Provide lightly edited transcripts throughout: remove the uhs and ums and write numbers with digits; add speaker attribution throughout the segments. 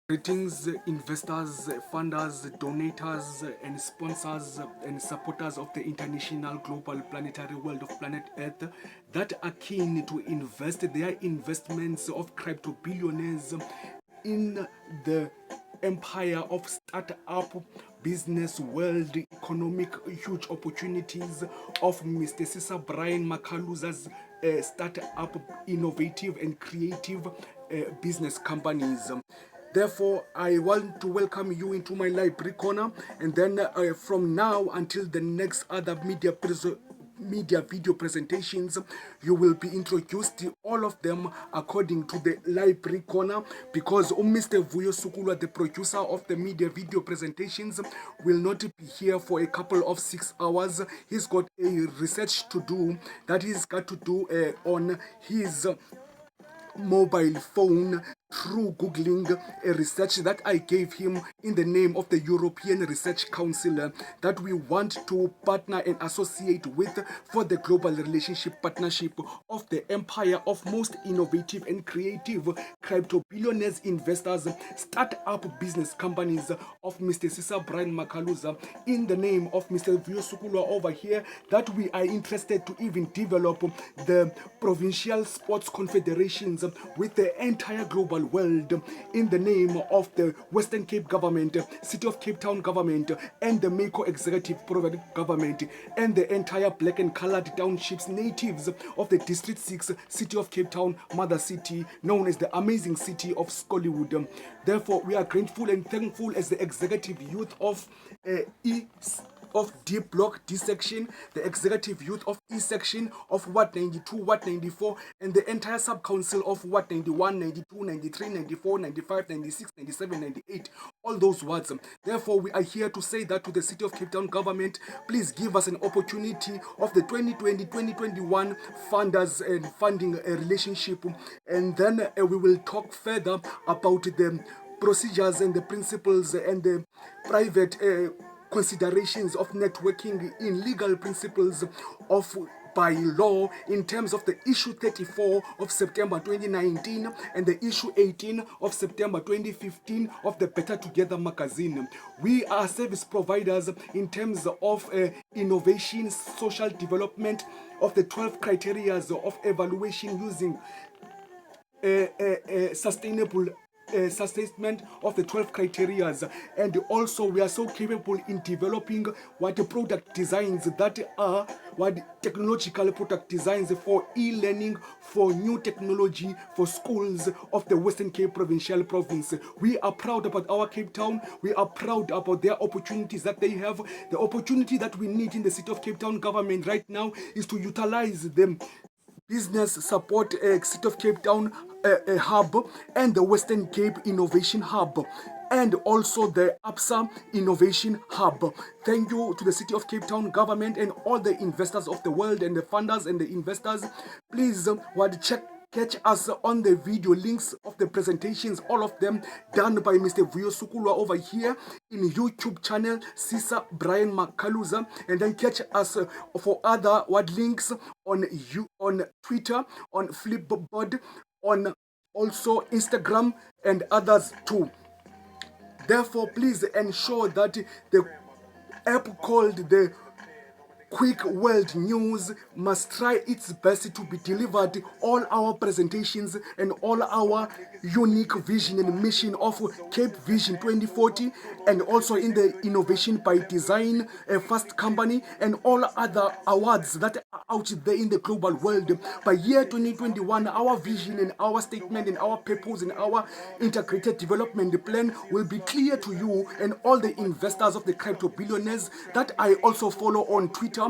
Speaker 1: Greetings, investors, funders, donators, and sponsors and supporters of the international global planetary world of planet Earth that are keen to invest their investments of crypto billionaires in the empire of startup business world economic huge opportunities of Mr. Cesar Brian Macaluza's startup innovative and creative business companies. Therefore, I want to welcome you into my library corner, and then from now until the next other media video presentations, you will be introduced to all of them according to the library corner, because Mr. Vuyo Sukulwa, the producer of the media video presentations, will not be here for a couple of 6 hours. He's got a research to do that he's got to do on his mobile phone through googling a research that I gave him in the name of the European Research Council that we want to partner and associate with for the global relationship partnership of the empire of most innovative and creative crypto billionaires, investors, start-up business companies of Mr. Cesar Brian Macaluza, in the name of Mr. Vuyo Sukulwa over here, that we are interested to even develop the provincial sports confederations with the entire global world, in the name of the Western Cape government, City of Cape Town government, and the Mako executive private government, and the entire black and colored townships, natives of the District 6, City of Cape Town, mother city, known as the amazing city of Skollywood. Therefore, we are grateful and thankful as the executive youth of D Block D section, the executive youth of E section of Ward 92, Ward 94, and the entire sub council of Ward 91, 92, 93, 94, 95, 96, 97, 98, all those wards. Therefore, we are here to say that to the City of Cape Town government, please give us an opportunity of the 2020-2021 funders and funding relationship, and then we will talk further about the procedures and the principles and the private considerations of networking in legal principles of by law in terms of the issue 34 of September 2019 and the issue 18 of September 2015 of the Better Together magazine. We are service providers in terms of innovation, social development of the 12 criteria of evaluation using sustainable assessment of the 12 criteria, and also we are so capable in developing what product designs that are what technological product designs for e-learning, for new technology, for schools of the Western Cape Provincial Province. We are proud about our Cape Town. We are proud about their opportunities that they have. The opportunity that we need in the City of Cape Town government right now is to utilize them business support City of Cape Town hub and the Western Cape Innovation Hub, and also the APSA Innovation Hub. Thank you to the City of Cape Town government and all the investors of the world and the funders and the investors. Please catch us on the video links of the presentations, all of them done by Mr. Vuyo Sukulwa over here in YouTube channel Cesar Brian Macaluza, and then catch us for other links on Twitter, on Flipboard, on also Instagram and others too. Therefore, please ensure that the app called the Quick World News must try its best to be delivered all our presentations and all our unique vision and mission of Cape Vision 2040, and also in the Innovation by Design Fast Company and all other awards that are out there in the global world. By year 2021, our vision and our statement and our purpose and our integrated development plan will be clear to you and all the investors of the crypto billionaires that I also follow on Twitter,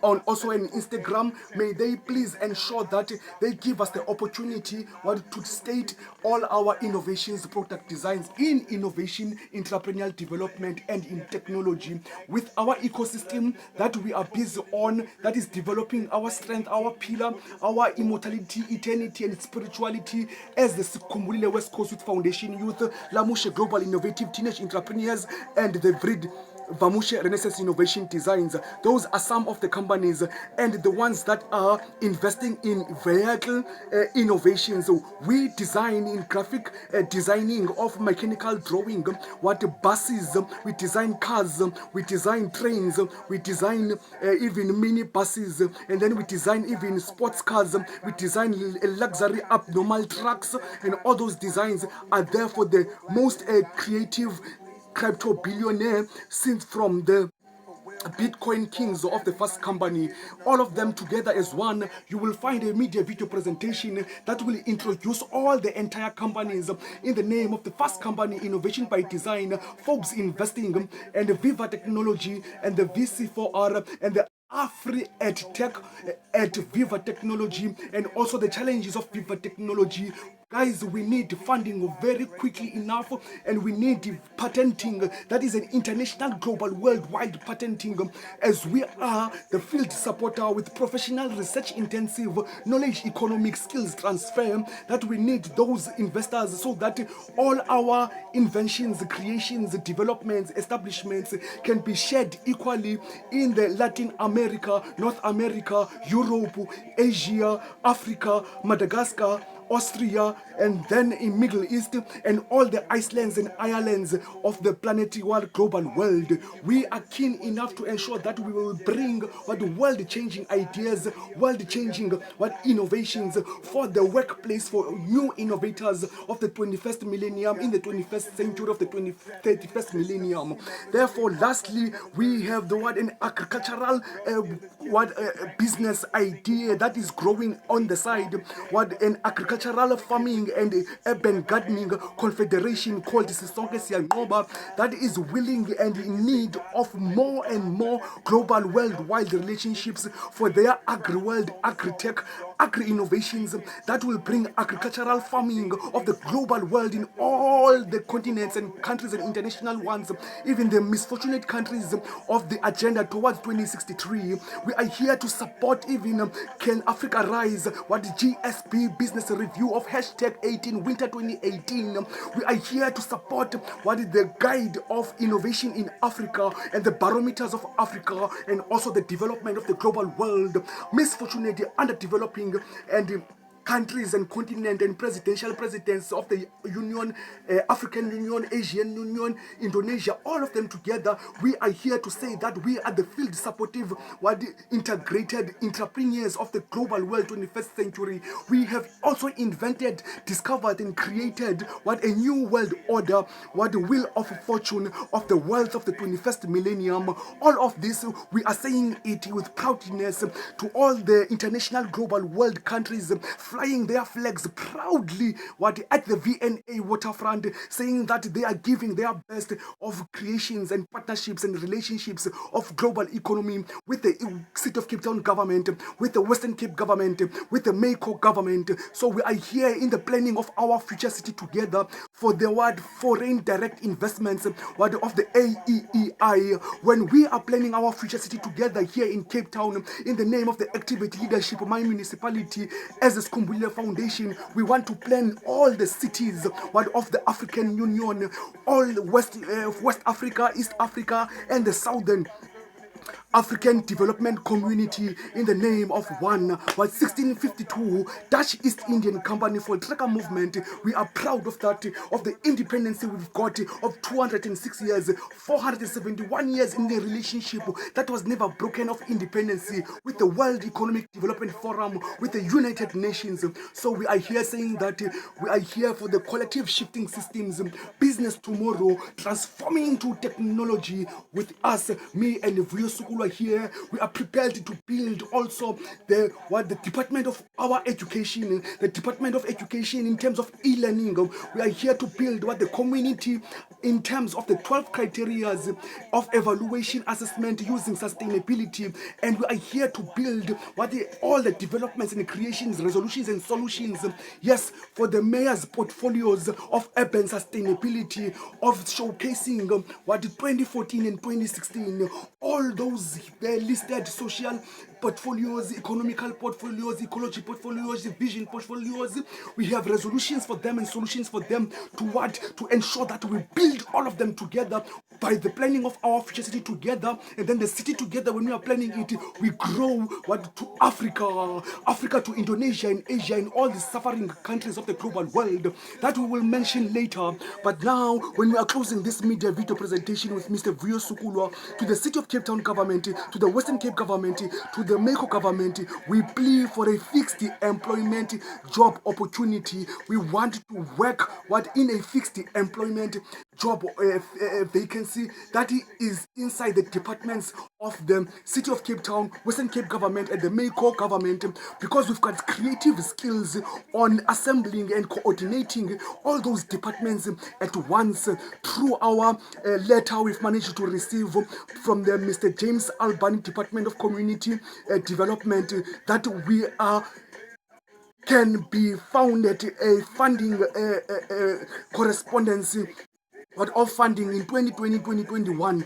Speaker 1: on also on Instagram. May they please ensure that they give us the opportunity to state all our innovations, product designs in innovation, entrepreneurial development, and in technology with our ecosystem that we are busy on, that is developing our strength, our pillar, our immortality, eternity, and spirituality as the Sikumbulile West Coast Youth Foundation Youth, Lamushe Global Innovative Teenage Entrepreneurs, and the VRID Vamushe Renaissance Innovation Designs. Those are some of the companies and the ones that are investing in vehicle innovations. We design in graphic designing of mechanical drawing, what buses, we design cars, we design trains, we design even mini buses, and then we design even sports cars, we design luxury abnormal trucks, and all those designs are there for the most creative crypto billionaire since from the Bitcoin kings of the first company, all of them together as one. You will find a media video presentation that will introduce all the entire companies in the name of the first company, Innovation by Design, Forbes Investing, and Viva Technology, and the VC4R, and the Afri EdTech at Viva Technology, and also the challenges of Viva Technology. Guys, we need funding very quickly enough, and we need patenting. That is an international, global, worldwide patenting, as we are the field supporter with professional, research-intensive, knowledge economic skills transfer. That we need those investors so that all our inventions, creations, developments, establishments can be shared equally in the Latin America, North America, Europe, Asia, Africa, Madagascar, Austria, and then in Middle East, and all the Icelands and Irelands of the planetary global world. We are keen enough to ensure that we will bring what world-changing ideas, world-changing what innovations for the workplace, for new innovators of the 21st millennium, in the 21st century of the 31st millennium. Therefore, lastly, we have the word an agricultural business idea that is growing on the side, what an agricultural farming and urban gardening confederation called Sisonke Siyanqoba, that is willing and in need of more and more global worldwide relationships for their agri-world, agri-tech, agri-innovations that will bring agricultural farming of the global world in all the continents and countries and international ones, even the misfortunate countries of the agenda towards 2063. We are here to support even Can Africa Rise, what GSP business review of hashtag 18 winter 2018. We are here to support what is the guide of innovation in Africa and the barometers of Africa, and also the development of the global world, misfortunately underdeveloping and countries and continent and presidential presidents of the Union, African Union, Asian Union, Indonesia, all of them together. We are here to say that we are the field supportive, what integrated entrepreneurs of the global world 21st century. We have also invented, discovered, and created what a new world order, what the wheel of fortune of the wealth of the 21st millennium. All of this, we are saying it with proudness to all the international global world countries, flying their flags proudly what at the VNA waterfront, saying that they are giving their best of creations and partnerships and relationships of global economy with the City of Cape Town government, with the Western Cape government, with the Mako government. So we are here in the planning of our future city together for the word foreign direct investments, what of the AEEI. When we are planning our future city together here in Cape Town, in the name of the Activate Leadership, my municipality, as a Skumbule Foundation, we want to plan all the cities what of the African Union, all West Africa, East Africa, and the Southern African Development Community in the name of one. What 1652 Dutch East Indian Company for Tracker Movement. We are proud of that, of the independence we've got of 206 years, 471 years in the relationship that was never broken of independence with the World Economic Development Forum, with the United Nations. So we are here saying that we are here for the collective shifting systems, business tomorrow, transforming into technology with us, me and Vuyo Sukulu are here. We are prepared to build also the Department of our Education, the Department of Education in terms of e-learning. We are here to build what the community in terms of the 12 criteria of evaluation assessment using sustainability, and we are here to build what all the developments and creations, resolutions and solutions, yes, for the mayor's portfolios of urban sustainability, of showcasing what 2014 and 2016, all those listed social portfolios, economical portfolios, ecology portfolios, vision portfolios. We have resolutions for them and solutions for them to what? To ensure that we build all of them together by the planning of our future city together, and then the city together. When we are planning it, we grow what to Africa to Indonesia and Asia and all the suffering countries of the global world that we will mention later. But now, when we are closing this media video presentation with Mr. Vuyo Sukulwa, to the City of Cape Town government, to the Western Cape government, to the Mako government, we plead for a fixed employment job opportunity. We want to work what in a fixed employment job vacancy that is inside the departments of the City of Cape Town, Western Cape government, and the Mako government, because we've got creative skills on assembling and coordinating all those departments at once through our letter we've managed to receive from the Mr. James Albany Department of Community Development, that we are can be found at a funding correspondence of funding in 2020-2021.